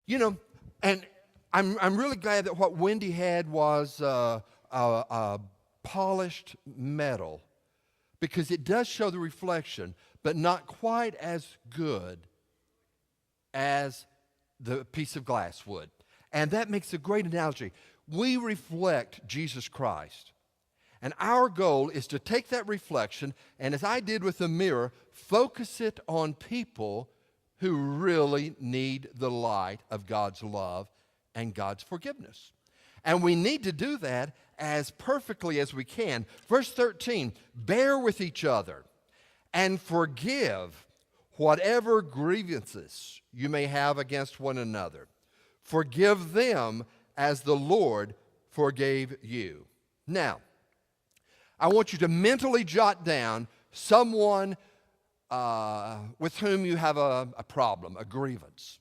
You know, and I'm really glad that what Wendy had was polished metal, because it does show the reflection, but not quite as good as the piece of glass would. And that makes a great analogy. We reflect Jesus Christ. And our goal is to take that reflection and, as I did with the mirror, focus it on people who really need the light of God's love and God's forgiveness. And we need to do that as perfectly as we can. Verse 13, bear with each other and forgive whatever grievances you may have against one another. Forgive them as the Lord forgave you. Now, I want you to mentally jot down someone with whom you have a problem, a grievance.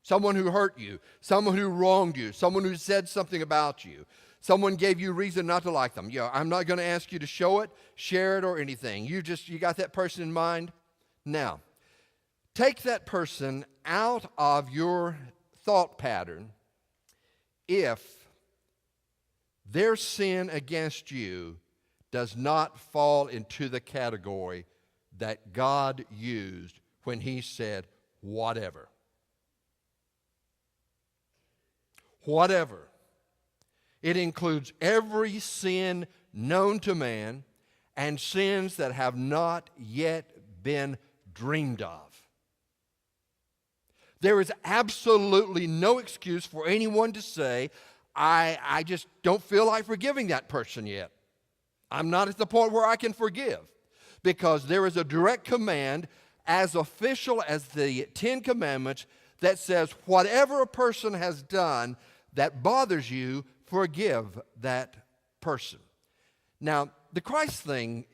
Someone who hurt you, someone who wronged you, someone who said something about you, someone gave you reason not to like them. I'm not going to ask you to show it, share it, or anything. You got that person in mind? Now, take that person out of your thought pattern if their sin against you does not fall into the category that God used when he said, whatever. Whatever. It includes every sin known to man and sins that have not yet been dreamed of. There is absolutely no excuse for anyone to say, I just don't feel like forgiving that person yet. I'm not at the point where I can forgive, because there is a direct command as official as the Ten Commandments that says whatever a person has done that bothers you, forgive that person. Now, the Christ thing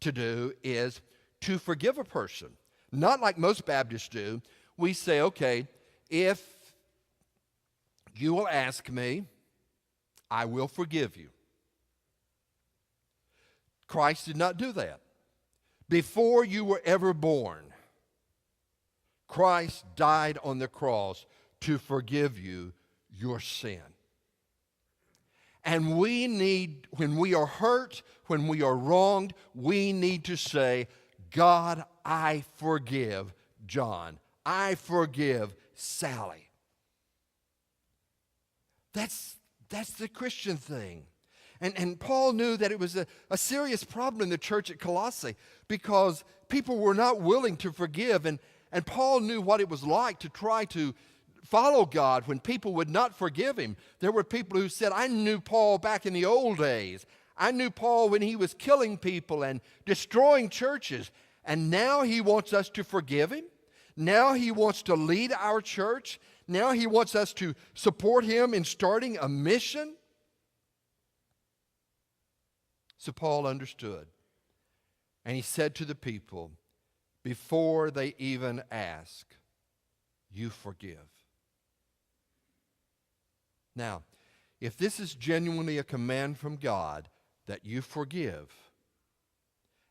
to do is to forgive a person. Not like most Baptists do. We say, okay, if you will ask me, I will forgive you. Christ did not do that. Before you were ever born, Christ died on the cross to forgive you your sin. And we need, when we are hurt, when we are wronged, we need to say, God, I forgive John. I forgive Sally. That's the Christian thing. And Paul knew that it was a serious problem in the church at Colossae, because people were not willing to forgive. And Paul knew what it was like to try to follow God when people would not forgive him. There were people who said, I knew Paul back in the old days. I knew Paul when he was killing people and destroying churches. And now he wants us to forgive him. Now he wants to lead our church. Now he wants us to support him in starting a mission. So Paul understood. And he said to the people, before they even ask, you forgive. Now, if this is genuinely a command from God that you forgive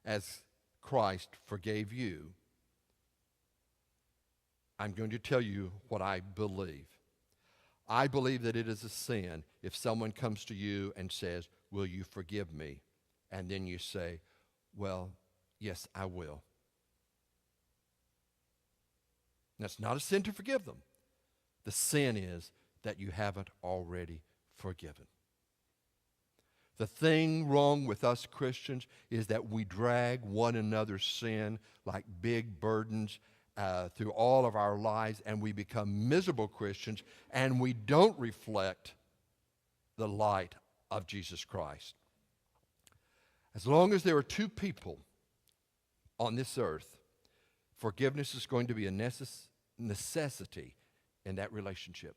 as Christ forgave you, I'm going to tell you what I believe. I believe that it is a sin if someone comes to you and says, will you forgive me? And then you say, well, yes, I will. That's not a sin to forgive them. The sin is that you haven't already forgiven. The thing wrong with us Christians is that we drag one another's sin like big burdens through all of our lives, and we become miserable Christians, and we don't reflect the light of Jesus Christ. As long as there are two people on this earth, forgiveness is going to be a necessity in that relationship.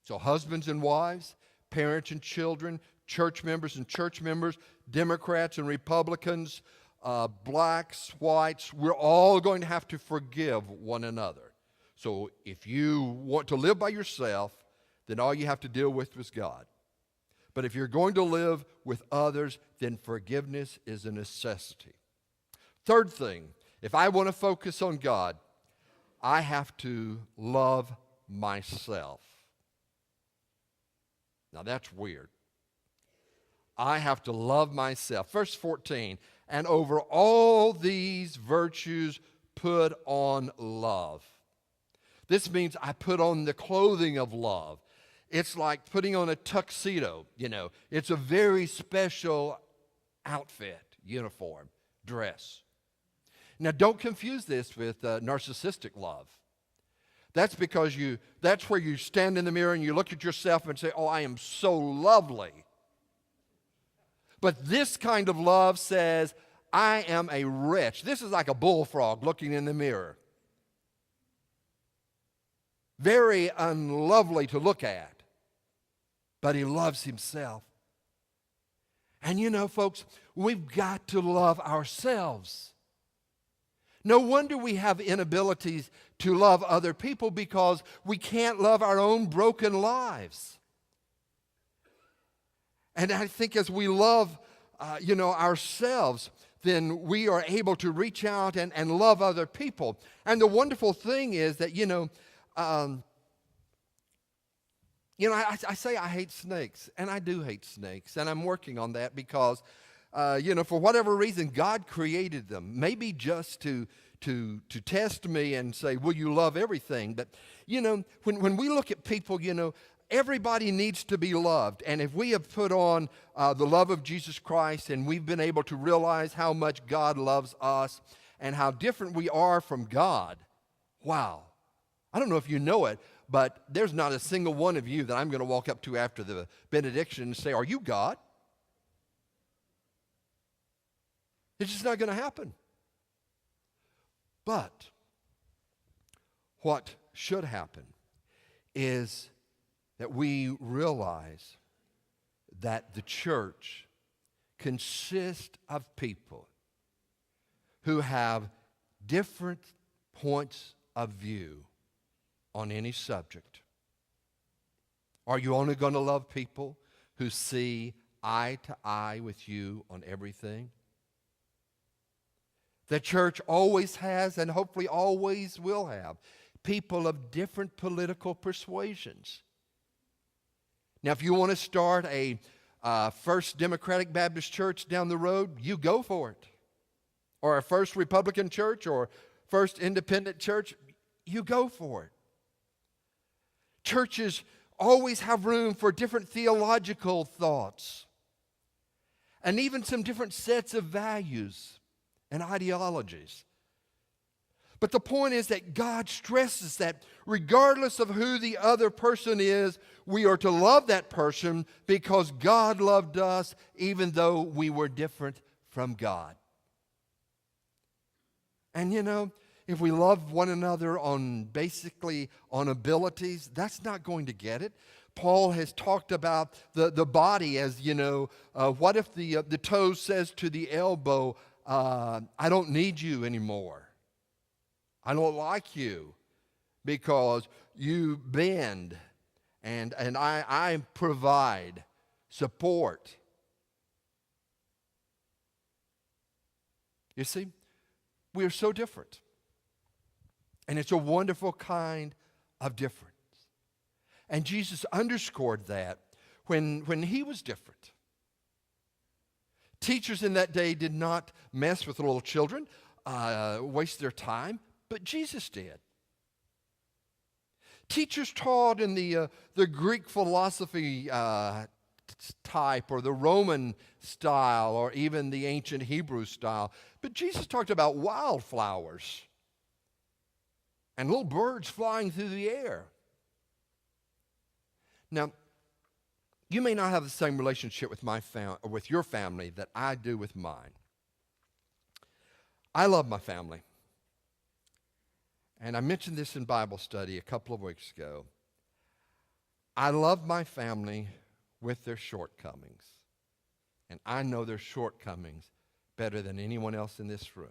So husbands and wives, parents and children, church members and church members, Democrats and Republicans, blacks, whites, we're all going to have to forgive one another. So if you want to live by yourself, then all you have to deal with is God. But if you're going to live with others, then forgiveness is a necessity. Third thing, if I want to focus on God, I have to love myself. Now that's weird. I have to love myself. Verse 14, and over all these virtues put on love. This means I put on the clothing of love. It's like putting on a tuxedo, you know. It's a very special outfit, uniform, dress. Now don't confuse this with narcissistic love. That's because that's where you stand in the mirror and you look at yourself and say, oh, I am so lovely. But this kind of love says, I am a wretch. This is like a bullfrog looking in the mirror. Very unlovely to look at, but he loves himself. And you know, folks, we've got to love ourselves. No wonder we have inabilities to love other people because we can't love our own broken lives. And I think as we love, ourselves, then we are able to reach out and love other people. And the wonderful thing is that, I say I hate snakes, and I do hate snakes, and I'm working on that because, for whatever reason, God created them. Maybe just to test me and say, will you love everything? But, when we look at people, everybody needs to be loved. And if we have put on the love of Jesus Christ and we've been able to realize how much God loves us and how different we are from God, wow. I don't know if you know it, but there's not a single one of you that I'm going to walk up to after the benediction and say, are you God? It's just not going to happen. But what should happen is that we realize that the church consists of people who have different points of view on any subject. Are you only going to love people who see eye to eye with you on everything? The church always has and hopefully always will have people of different political persuasions. Now, if you want to start a First Democratic Baptist Church down the road, you go for it. Or a First Republican Church or First Independent Church, you go for it. Churches always have room for different theological thoughts and even some different sets of values and ideologies. But the point is that God stresses that regardless of who the other person is, we are to love that person because God loved us even though we were different from God. And if we love one another basically on abilities, that's not going to get it. Paul has talked about the body as, what if the toe says to the elbow, I don't need you anymore. I don't like you because you bend and I provide support. You see, we are so different. And it's a wonderful kind of difference. And Jesus underscored that when he was different. Teachers in that day did not mess with little children, waste their time, but Jesus did. Teachers taught in the Greek philosophy type or the Roman style or even the ancient Hebrew style. But Jesus talked about wildflowers and little birds flying through the air. Now, you may not have the same relationship with your family that I do with mine. I love my family. And I mentioned this in Bible study a couple of weeks ago. I love my family with their shortcomings. And I know their shortcomings better than anyone else in this room.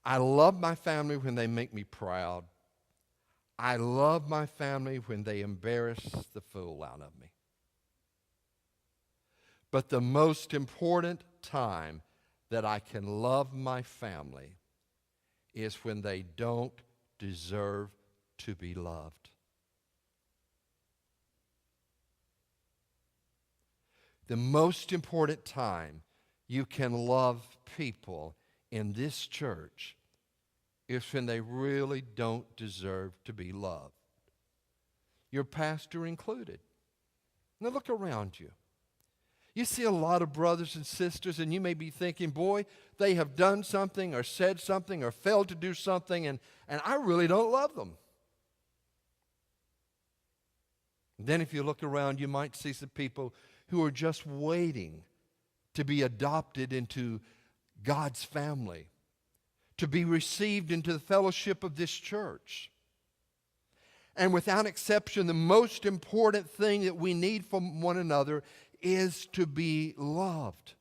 I love my family when they make me proud. I love my family when they embarrass the fool out of me. But the most important time that I can love my family is when they don't deserve to be loved. The most important time you can love people in this church is when they really don't deserve to be loved. Your pastor included. Now look around you. You see a lot of brothers and sisters, and you may be thinking, boy, they have done something or said something or failed to do something, and I really don't love them. Then if you look around, you might see some people who are just waiting to be adopted into God's family, to be received into the fellowship of this church. And without exception, the most important thing that we need from one another is to be loved.